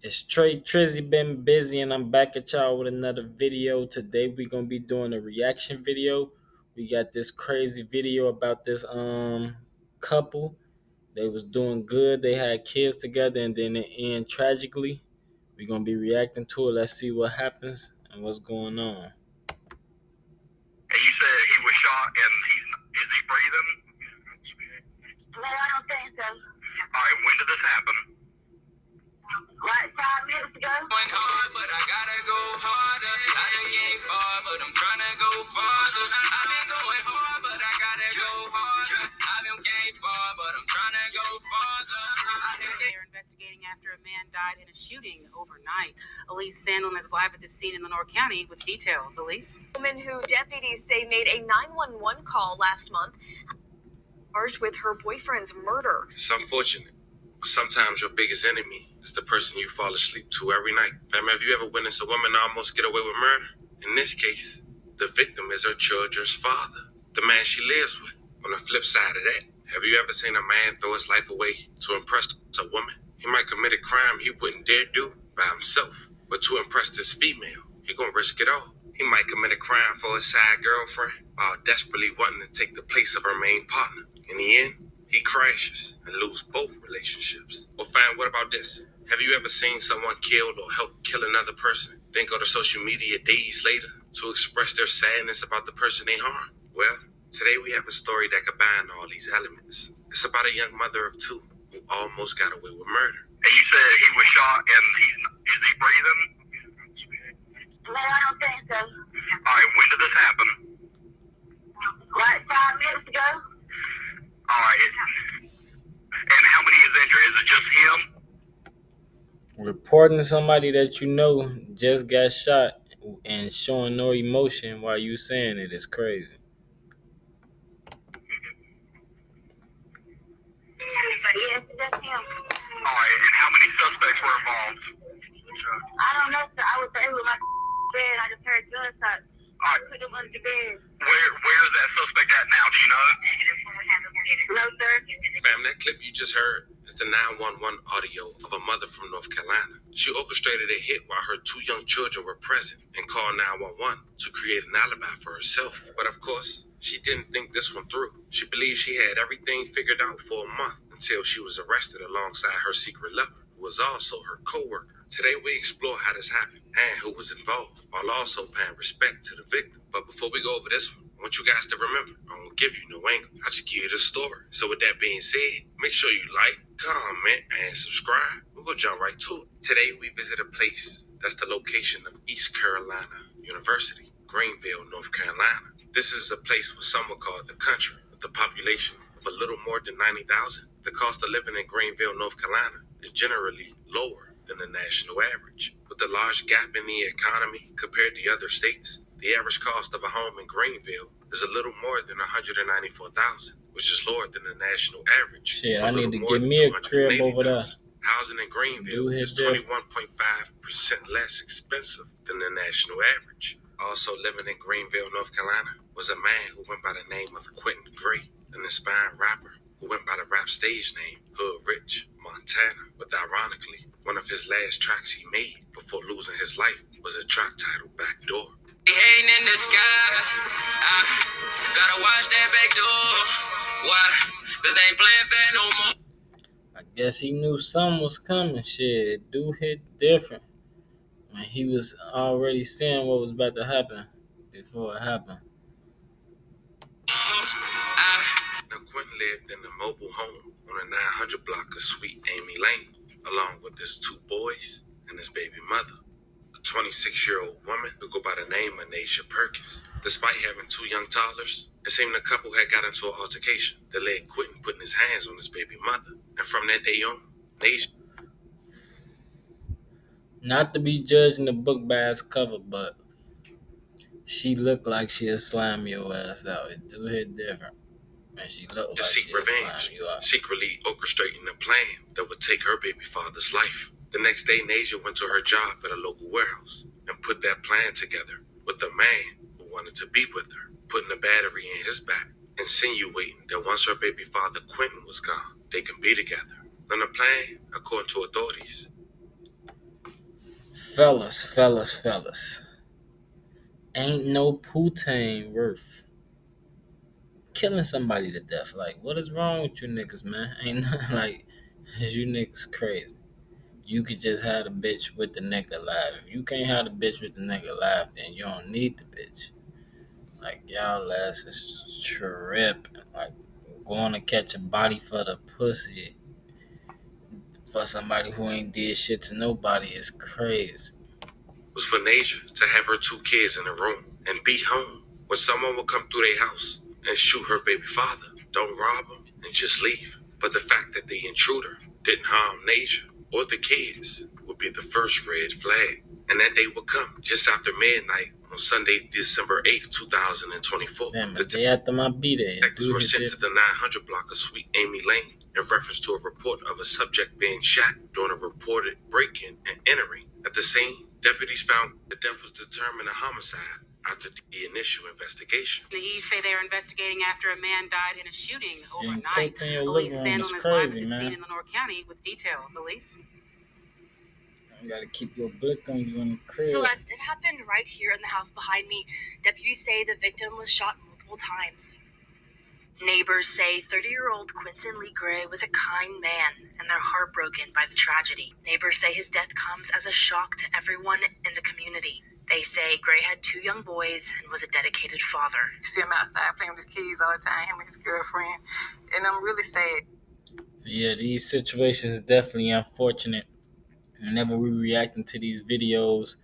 It's Tratrizzy, been busy, and I'm back at y'all with another video. Today we're gonna be doing a reaction video. We got this crazy video about this couple. They was doing good. They had kids together, and then it ended tragically. We're gonna be reacting to it. Let's see what happens and what's going on. And you said he was shot, and is he breathing? No, I don't think so. All right, when did this happen? Like 5 minutes ago. Going hard, but I gotta go harder. I done came far, but I'm trying to go farther. I've been going hard, but I gotta go harder. I've been came far, but I'm trying to go farther. They're investigating after a man died in a shooting overnight. Elise Sandlin is live at the scene in Lenore County with details. Elise? A woman who deputies say made a 911 call last month, charged with her boyfriend's murder. It's unfortunate. Sometimes your biggest enemy is the person you fall asleep to every night. Fam, have you ever witnessed a woman almost get away with murder? In this case, the victim is her children's father, the man she lives with. On the flip side of that, have you ever seen a man throw his life away to impress a woman? He might commit a crime he wouldn't dare do by himself, but to impress this female, he gonna risk it all. He might commit a crime for his side girlfriend while desperately wanting to take the place of her main partner. In the end, he crashes and loses both relationships. Well, fine, what about this? Have you ever seen someone killed or helped kill another person, then go to social media days later to express their sadness about the person they harmed? Well, today we have a story that combines all these elements. It's about a young mother of two who almost got away with murder. And you said he was shot, and is he breathing? No, I don't think so. All right, when did this happen? Like 5 minutes ago. All right. And how many is injured? Is it just him? Reporting somebody that you know just got shot and showing no emotion while you saying it is crazy. Yes, just him. All right, and how many suspects were involved? I don't know, sir. I was there with my bed. I just heard gunshots. I put them under the bed. Where is that suspect at now? Do you know? No, sir. Fam, that clip you just heard is the 911 audio of a mother from North Carolina. She orchestrated a hit while her two young children were present and called 911 to create an alibi for herself. But of course, she didn't think this one through. She believed she had everything figured out for a month until she was arrested alongside her secret lover, who was also her co-worker. Today we explore how this happened and who was involved, while also paying respect to the victim. But before we go over this one, I want you guys to remember, I won't give you no angle. I just give you the story. So with that being said, make sure you like, comment, and subscribe. We're gonna jump right to it. Today we visit a place that's the location of East Carolina University, Greenville, North Carolina. This is a place what some would call the country, with a population of a little more than 90,000. The cost of living in Greenville, North Carolina is generally lower than the national average. With the large gap in the economy compared to other states, the average cost of a home in Greenville is a little more than $194,000, which is lower than the national average. Shit, I need to get me a crib over there. Housing in Greenville is 21.5% less expensive than the national average. Also living in Greenville, North Carolina, was a man who went by the name of Quentin Gray, an aspiring rapper who went by the rap stage name Hood Rich Montana. But ironically, one of his last tracks he made before losing his life was a track titled Backdoor. They hating in the skies. I gotta watch that back door. Why? Cause they ain't playing fair no more. I guess he knew something was coming. Shit, dude hit different. And he was already seeing what was about to happen before it happened. Now, Quentin lived in a mobile home on a 900 block of Sweet Amy Lane, along with his two boys and his baby mother, a 26-year-old woman who go by the name of Nasia Perkins. Despite having two young toddlers, it seemed the couple had got into an altercation that led Quentin putting his hands on his baby mother. And from that day on, Nasia... Not to be judging the book by its cover, but she looked like she'll slam your ass out. It do hit different. And she looked like seek she'll slam revenge, you out. secretly orchestrating a plan that would take her baby father's life. The next day, Nasia went to her job at a local warehouse and put that plan together with the man who wanted to be with her, putting a battery in his back, insinuating that once her baby father Quentin was gone, they can be together. And the plan, according to authorities, Fellas. Ain't no Putain worth killing somebody to death. Like, what is wrong with you niggas, man? Ain't nothing like, you niggas crazy. You could just have the bitch with the nigga alive. If you can't have the bitch with the nigga alive, then you don't need the bitch. Like, y'all ass is tripping. Like, going to catch a body for the pussy for somebody who ain't did shit to nobody is crazy. Was for Nasia to have her 2 kids in a room and be home when someone would come through their house and shoot her baby father. Don't rob him and just leave. But the fact that the intruder didn't harm Nasia or the kids would be the first red flag. And that day would come just after midnight on Sunday, December 8th, 2024. Damn, the day after my B-Day. Detectives were sent to the 900 block of Sweet Amy Lane in reference to a report of a subject being shot during a reported break-in and entering. At the scene, deputies found the death was determined a homicide after the initial investigation. The East say they're investigating after a man died in a shooting overnight. Coked in your Elise living room is Sandlin is live at crazy, the scene man. in Lenore County with details. Elise? You gotta keep your blick on you in the crib. Celeste, it happened right here in the house behind me. Deputies say the victim was shot multiple times. Neighbors say 30-year-old Quentin Lee Gray was a kind man, and they're heartbroken by the tragedy. Neighbors say his death comes as a shock to everyone in the community. They say Gray had 2 young boys and was a dedicated father. You see him outside playing with his kids all the time, him and his girlfriend. And I'm really sad. Yeah, these situations are definitely unfortunate. Whenever we reacting to these videos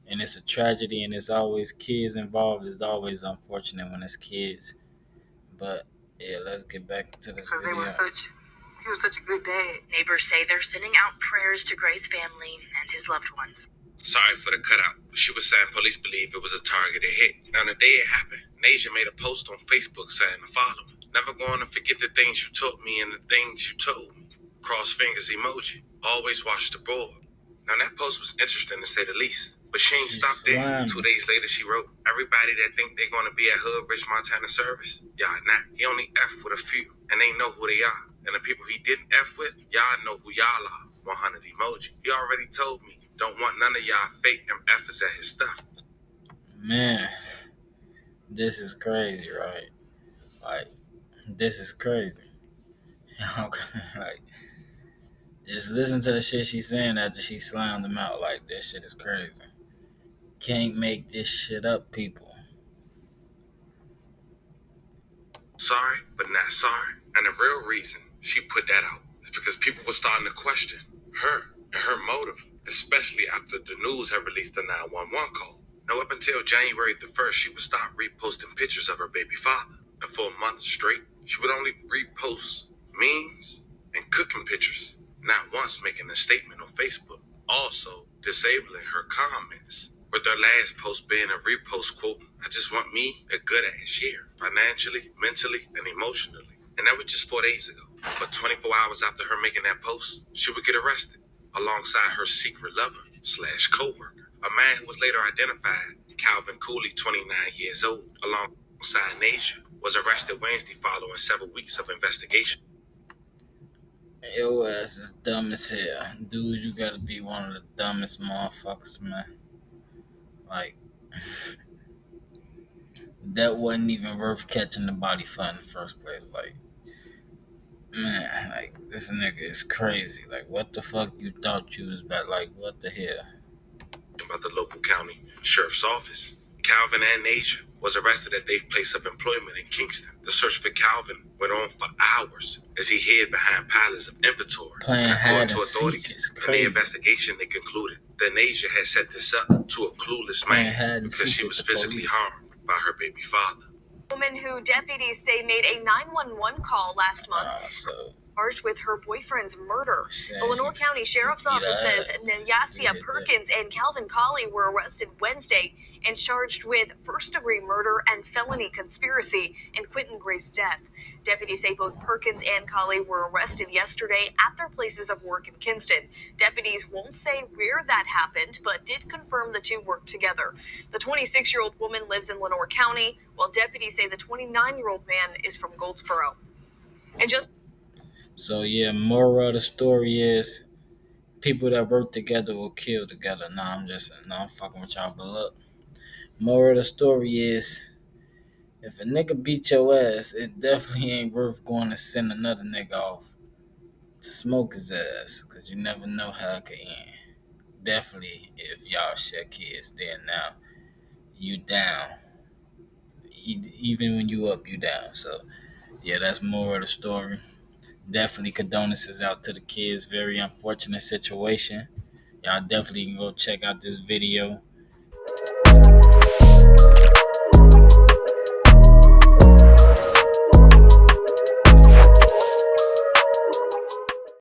and it's a tragedy and there's always kids involved, it's always unfortunate when it's kids. But yeah, let's get back to this Because video. he was such a good dad. Neighbors say they're sending out prayers to Gray's family and his loved ones. Sorry for the cutout. She was saying police believe it was a targeted hit. Now, the day it happened, Nasia made a post on Facebook saying the following: "Never going to forget the things you taught me and the things you told me. Cross fingers emoji. Always watch the board." Now, that post was interesting to say the least. But she ain't She's stopped there. slimy. 2 days later, she wrote, "Everybody that think they're going to be at Hood Rich Montana service, y'all not. He only F with a few, and they know who they are. And the people he didn't F with, y'all know who y'all are. 100 emoji. He already told me, don't want none of y'all fake MFs at his stuff." Man, this is crazy, right? Like, this is crazy. Like, just listen to the shit she's saying after she slammed him out. Like, this shit is crazy. Can't make this shit up, people. Sorry, but not sorry. And the real reason she put that out is because people were starting to question her and her motive, especially after the news had released the 911 call. Now, up until January the 1st, she would start reposting pictures of her baby father. And for a month straight, she would only repost memes and cooking pictures, not once making a statement on Facebook. Also, disabling her comments, with their last post being a repost quote, "I just want me a good ass year, financially, mentally, and emotionally." And that was just 4 days ago. But 24 hours after her making that post, she would get arrested alongside her secret lover / co-worker, a man who was later identified, Calvin Cooley, 29 years old, alongside Nasia, was arrested Wednesday following several weeks of investigation. Your ass is dumb as hell. Dude, you gotta be one of the dumbest motherfuckers, man. Like, that wasn't even worth catching the body for in the first place. Like, man, like, this nigga is crazy. Like, what the fuck you thought you was about? Like, what the hell? By the local county sheriff's office. Calvin and Nasia was arrested at their place of employment in Kingston. The search for Calvin went on for hours as he hid behind piles of inventory. Playing hide According and to seek authorities, is in the crazy. investigation, they concluded that Nasia had set this up to a clueless Playing hide man and because seek she with was the physically police. harmed by her baby father. Woman who deputies say made a 911 call last month So charged with her boyfriend's murder. Says The Lenore you County Sheriff's beat Office her says up. Nyasia Yeah, Perkins and Calvin Colley were arrested Wednesday and charged with first-degree murder and felony conspiracy in Quentin Gray's death. Deputies say both Perkins and Colley were arrested yesterday at their places of work in Kinston. Deputies won't say where that happened, but did confirm the two worked together. The 26-year-old woman lives in Lenore County, while deputies say the 29-year-old man is from Goldsboro. And just So yeah, moral of the story is people that work together will kill together. Nah, I'm fucking with y'all. But look, moral of the story is, if a nigga beat your ass, it definitely ain't worth going to send another nigga off to smoke his ass, cause you never know how it could end. Definitely, if y'all share kids, then now you down. Even when you up, you down. So yeah, that's more of the story. Definitely condolences out to the kids. Very unfortunate situation. Y'all definitely can go check out this video.